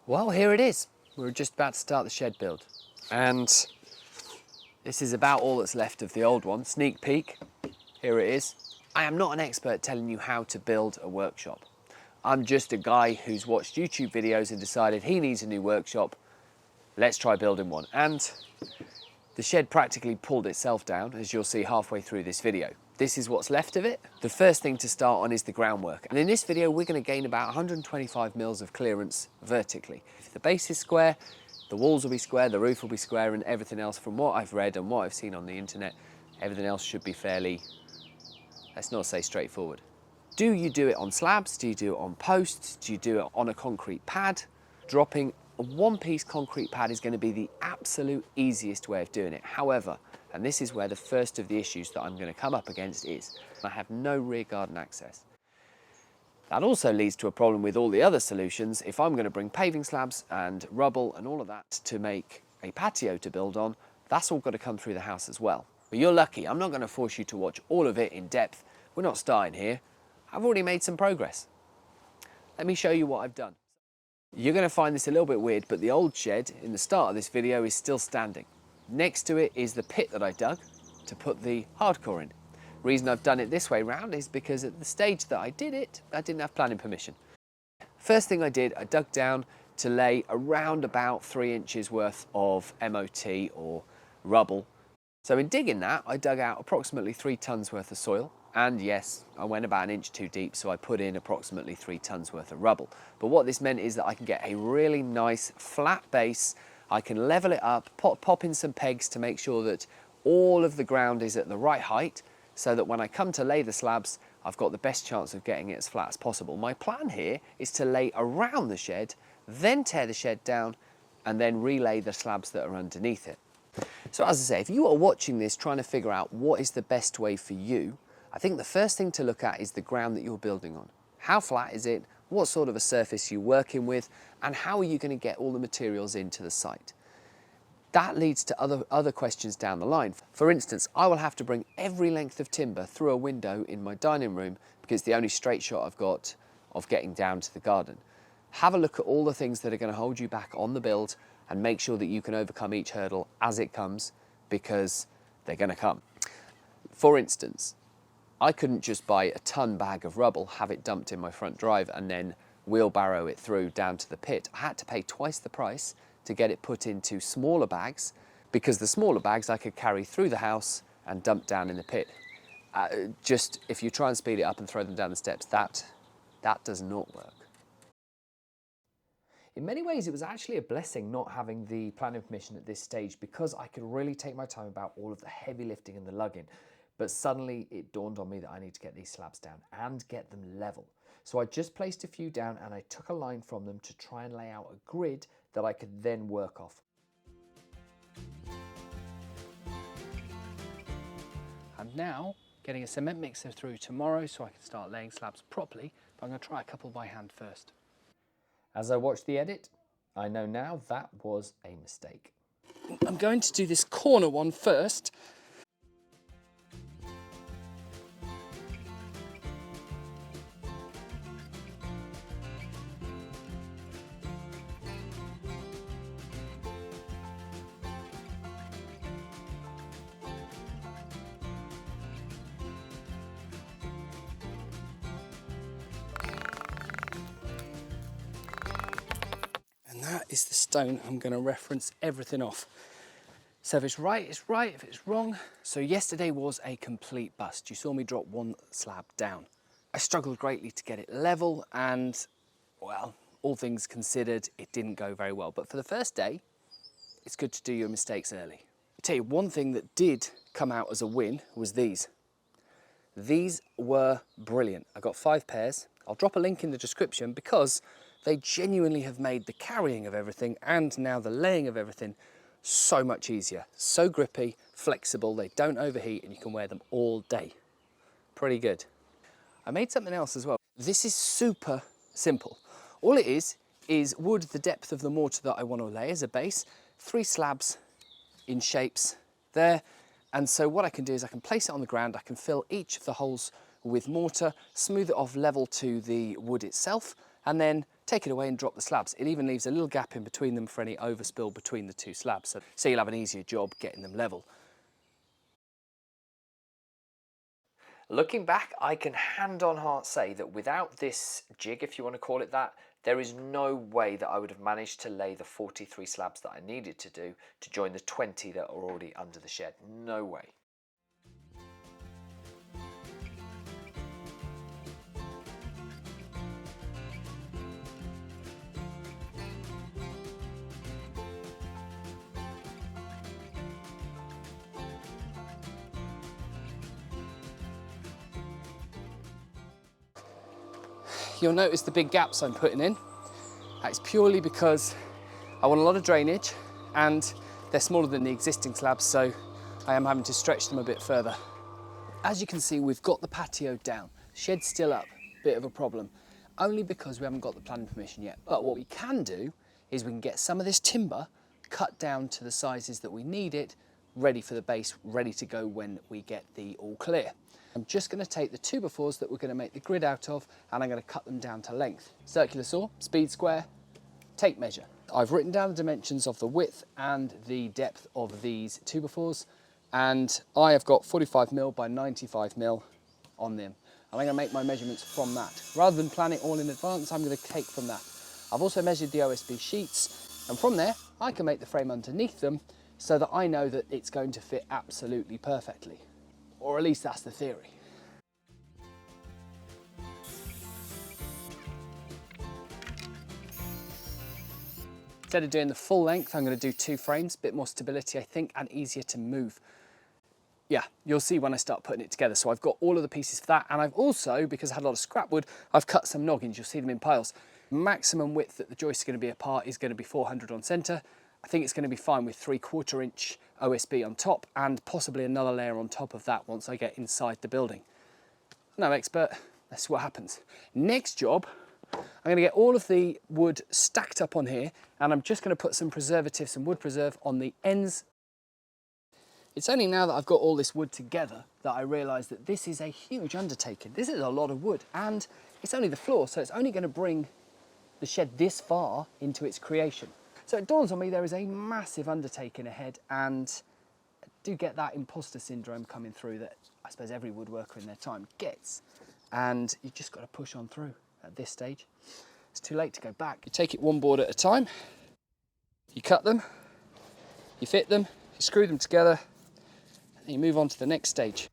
Well, here it is. We're just about to start the shed build. And this is about all that's left of the old one. Sneak peek, here it is. I am not an expert telling you how to build a workshop. I'm just a guy who's watched YouTube videos and decided he needs a new workshop. Let's try building one. And the shed practically pulled itself down, as you'll see halfway through this video. This is what's left of it. The first thing to start on is the groundwork. And in this video, we're going to gain about 125 mils of clearance vertically. If the base is square, the walls will be square, the roof will be square, and everything else, from what I've read and what I've seen on the internet, everything else should be fairly, let's not say straightforward. Do you do it on slabs? Do you do it on posts? Do you do it on a concrete pad? Dropping a one-piece concrete pad is going to be the absolute easiest way of doing it. However, and this is where the first of the issues that I'm going to come up against is, I have no rear garden access. That also leads to a problem with all the other solutions. If I'm going to bring paving slabs and rubble and all of that to make a patio to build on, that's all got to come through the house as well. But you're lucky, I'm not going to force you to watch all of it in depth. We're not starting here. I've already made some progress. Let me show you what I've done. You're going to find this a little bit weird, but the old shed in the start of this video is still standing. Next to it is the pit that I dug to put the hardcore in. The reason I've done it this way round is because at the stage that I did it, I didn't have planning permission. First thing I did, I dug down to lay around about 3 inches worth of MOT or rubble. So in digging that, I dug out approximately 3 tons worth of soil. And yes, I went about 1 inch too deep, so I put in approximately 3 tons worth of rubble. But what this meant is that I can get a really nice flat base. I can level it up, pop in some pegs to make sure that all of the ground is at the right height, so that when I come to lay the slabs, I've got the best chance of getting it as flat as possible. My plan here is to lay around the shed, then tear the shed down, and then relay the slabs that are underneath it. So as I say, if you are watching this trying to figure out what is the best way for you, I think the first thing to look at is the ground that you're building on. How flat is it? What sort of a surface you're working with? And how are you going to get all the materials into the site? That leads to other questions down the line. For instance, I will have to bring every length of timber through a window in my dining room because it's the only straight shot I've got of getting down to the garden. Have a look at all the things that are going to hold you back on the build and make sure that you can overcome each hurdle as it comes, because they're going to come. For instance, I couldn't just buy a ton bag of rubble, have it dumped in my front drive and then wheelbarrow it through down to the pit. I had to pay twice the price to get it put into smaller bags, because the smaller bags I could carry through the house and dump down in the pit. Just if you try and speed it up and throw them down the steps, that does not work. In many ways, it was actually a blessing not having the planning permission at this stage, because I could really take my time about all of the heavy lifting and the lugging. But suddenly it dawned on me that I need to get these slabs down and get them level. So I just placed a few down and I took a line from them to try and lay out a grid that I could then work off. I'm now getting a cement mixer through tomorrow so I can start laying slabs properly, but I'm going to try a couple by hand first. As I watch the edit, I know now that was a mistake. I'm going to do this corner one first. And that is the stone I'm going to reference everything off. So if it's right, it's right. If it's wrong. So yesterday was a complete bust. You saw me drop one slab down. I struggled greatly to get it level, and well, all things considered, it didn't go very well. But for the first day, it's good to do your mistakes early. I'll tell you, one thing that did come out as a win was these. These were brilliant. I got 5 pairs. I'll drop a link in the description because they genuinely have made the carrying of everything and now the laying of everything so much easier. So grippy, flexible, they don't overheat, and you can wear them all day. Pretty good. I made something else as well. This is super simple. All it is wood the depth of the mortar that I want to lay as a base, 3 slabs in shapes there. And so what I can do is I can place it on the ground, I can fill each of the holes with mortar, smooth it off level to the wood itself, and then take it away and drop the slabs. It even leaves a little gap in between them for any overspill between the two slabs, so you'll have an easier job getting them level. Looking back, I can hand on heart say that without this jig, if you want to call it that, there is no way that I would have managed to lay the 43 slabs that I needed to do to join the 20 that are already under the shed. No way. You'll notice the big gaps I'm putting in. That's purely because I want a lot of drainage and they're smaller than the existing slabs, so I am having to stretch them a bit further. As you can see, we've got the patio down. Shed's still up, bit of a problem, only because we haven't got the planning permission yet. But what we can do is we can get some of this timber cut down to the sizes that we need it, ready for the base, ready to go when we get the all clear. I'm just going to take the 2x4s that we're going to make the grid out of, and I'm going to cut them down to length. Circular saw, speed square, tape measure. I've written down the dimensions of the width and the depth of these 2x4s, and I have got 45mm by 95mm on them. And I'm going to make my measurements from that. Rather than plan it all in advance, I'm going to take from that. I've also measured the OSB sheets, and from there I can make the frame underneath them so that I know that it's going to fit absolutely perfectly. Or at least that's the theory. Instead of doing the full length, I'm going to do 2 frames, a bit more stability I think, and easier to move. Yeah, you'll see when I start putting it together. So I've got all of the pieces for that, and I've also, because I had a lot of scrap wood, I've cut some noggins. You'll see them in piles. Maximum width that the joist is going to be apart is going to be 400 on centre. I think it's going to be fine with 3/4 inch OSB on top, and possibly another layer on top of that once I get inside the building. No expert, let's see what happens. Next job, I'm going to get all of the wood stacked up on here, and I'm just going to put some preservative, some wood preserve on the ends. It's only now that I've got all this wood together that I realise that this is a huge undertaking. This is a lot of wood, and it's only the floor, so it's only going to bring the shed this far into its creation. So it dawns on me there is a massive undertaking ahead, and I do get that imposter syndrome coming through that I suppose every woodworker in their time gets, and you've just got to push on through at this stage. It's too late to go back. You take it one board at a time, you cut them, you fit them, you screw them together, and you move on to the next stage.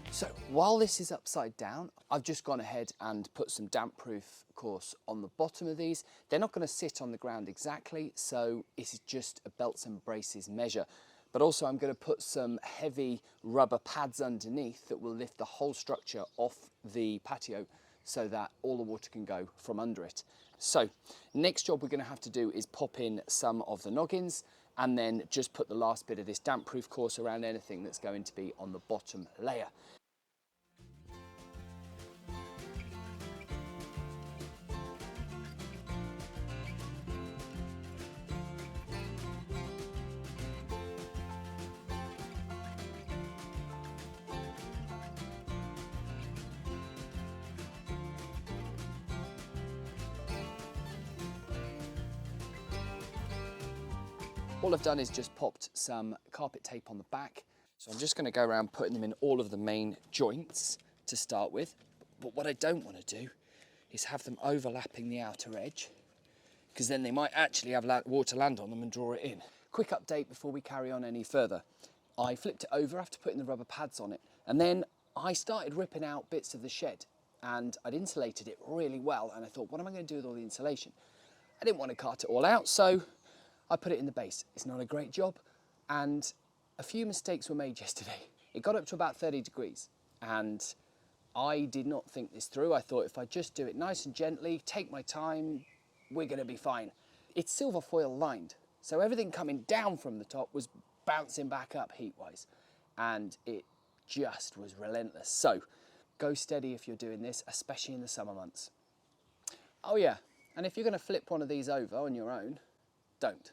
So while this is upside down, I've just gone ahead and put some damp-proof course on the bottom of these. They're not going to sit on the ground exactly, so it's just a belts and braces measure. But also I'm going to put some heavy rubber pads underneath that will lift the whole structure off the patio so that all the water can go from under it. So next job we're going to have to do is pop in some of the noggins and then just put the last bit of this damp-proof course around anything that's going to be on the bottom layer. All I've done is just popped some carpet tape on the back. So I'm just going to go around putting them in all of the main joints to start with. But what I don't want to do is have them overlapping the outer edge, because then they might actually have water land on them and draw it in. Quick update before we carry on any further. I flipped it over after putting the rubber pads on it, and then I started ripping out bits of the shed, and I'd insulated it really well, and I thought, what am I going to do with all the insulation? I didn't want to cart it all out, so I put it in the base. It's not a great job, and a few mistakes were made yesterday. It got up to about 30 degrees, and I did not think this through. I thought if I just do it nice and gently, take my time, we're going to be fine. It's silver foil lined, so everything coming down from the top was bouncing back up heat-wise, and it just was relentless. So go steady if you're doing this, especially in the summer months. Oh yeah, and if you're going to flip one of these over on your own, don't.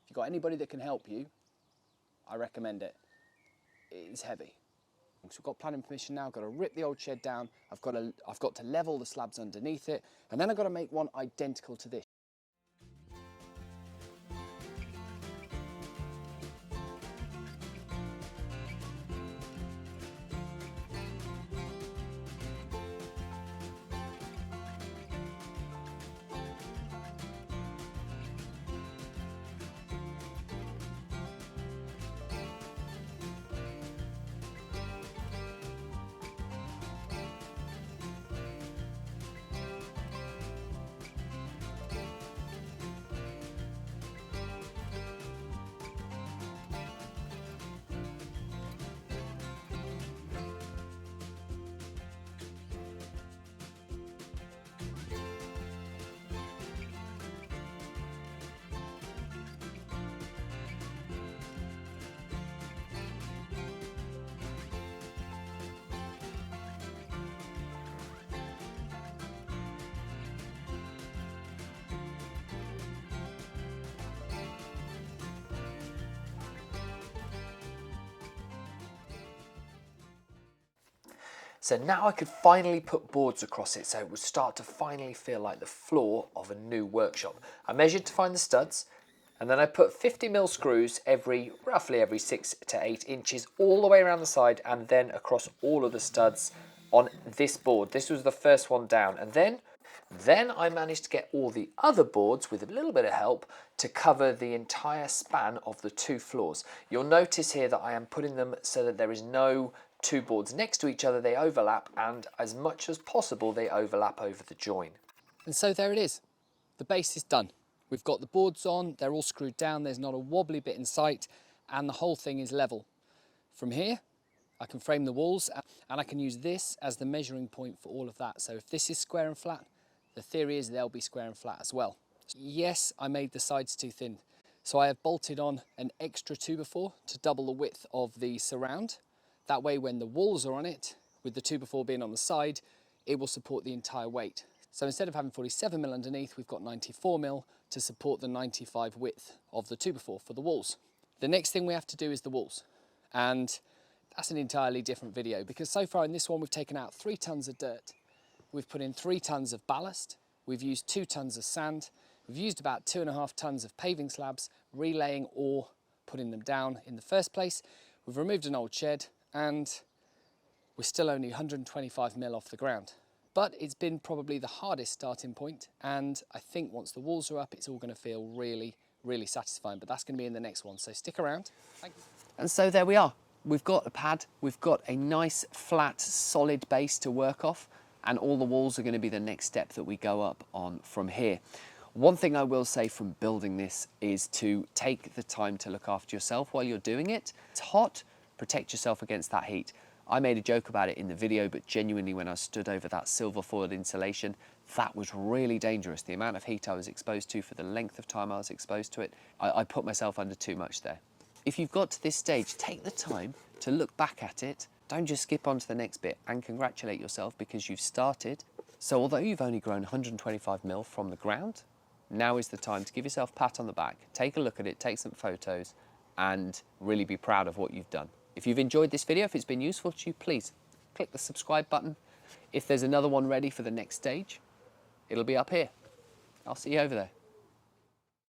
If you've got anybody that can help you, I recommend it. It's heavy. So we've got planning permission now, I've got to rip the old shed down, I've got to level the slabs underneath it, and then I've got to make one identical to this. So now I could finally put boards across it so it would start to finally feel like the floor of a new workshop. I measured to find the studs, and then I put 50mm screws roughly every 6 to 8 inches all the way around the side, and then across all of the studs on this board. This was the first one down, and then I managed to get all the other boards with a little bit of help to cover the entire span of the 2 floors. You'll notice here that I am putting them so that there is no 2 boards next to each other, they overlap, and as much as possible they overlap over the join. And so there it is. The base is done. We've got the boards on, they're all screwed down, there's not a wobbly bit in sight, and the whole thing is level. From here, I can frame the walls, and I can use this as the measuring point for all of that. So if this is square and flat, the theory is they'll be square and flat as well. Yes, I made the sides too thin. So I have bolted on an extra 2x4 to double the width of the surround. That way when the walls are on it, with the 2x4 being on the side, it will support the entire weight. So instead of having 47mm underneath, we've got 94mm to support the 95 width of the 2x4 for the walls. The next thing we have to do is the walls. And that's an entirely different video, because so far in this one we've taken out 3 tons of dirt. We've put in 3 tons of ballast. We've used 2 tons of sand. We've used about 2.5 tons of paving slabs, relaying or putting them down in the first place. We've removed an old shed, and we're still only 125mm off the ground. But it's been probably the hardest starting point, and I think once the walls are up, it's all going to feel really, really satisfying. But that's going to be in the next one, so stick around. Thank you. And so there we are. We've got a pad, we've got a nice, flat, solid base to work off, and all the walls are going to be the next step that we go up on from here. One thing I will say from building this is to take the time to look after yourself while you're doing it. It's hot. Protect yourself against that heat. I made a joke about it in the video, but genuinely when I stood over that silver foiled insulation, that was really dangerous. The amount of heat I was exposed to for the length of time I was exposed to it, I put myself under too much there. If you've got to this stage, take the time to look back at it. Don't just skip on to the next bit, and congratulate yourself because you've started. So although you've only grown 125mm from the ground, now is the time to give yourself a pat on the back, take a look at it, take some photos, and really be proud of what you've done. If you've enjoyed this video, if it's been useful to you, please click the subscribe button. If there's another one ready for the next stage, it'll be up here. I'll see you over there.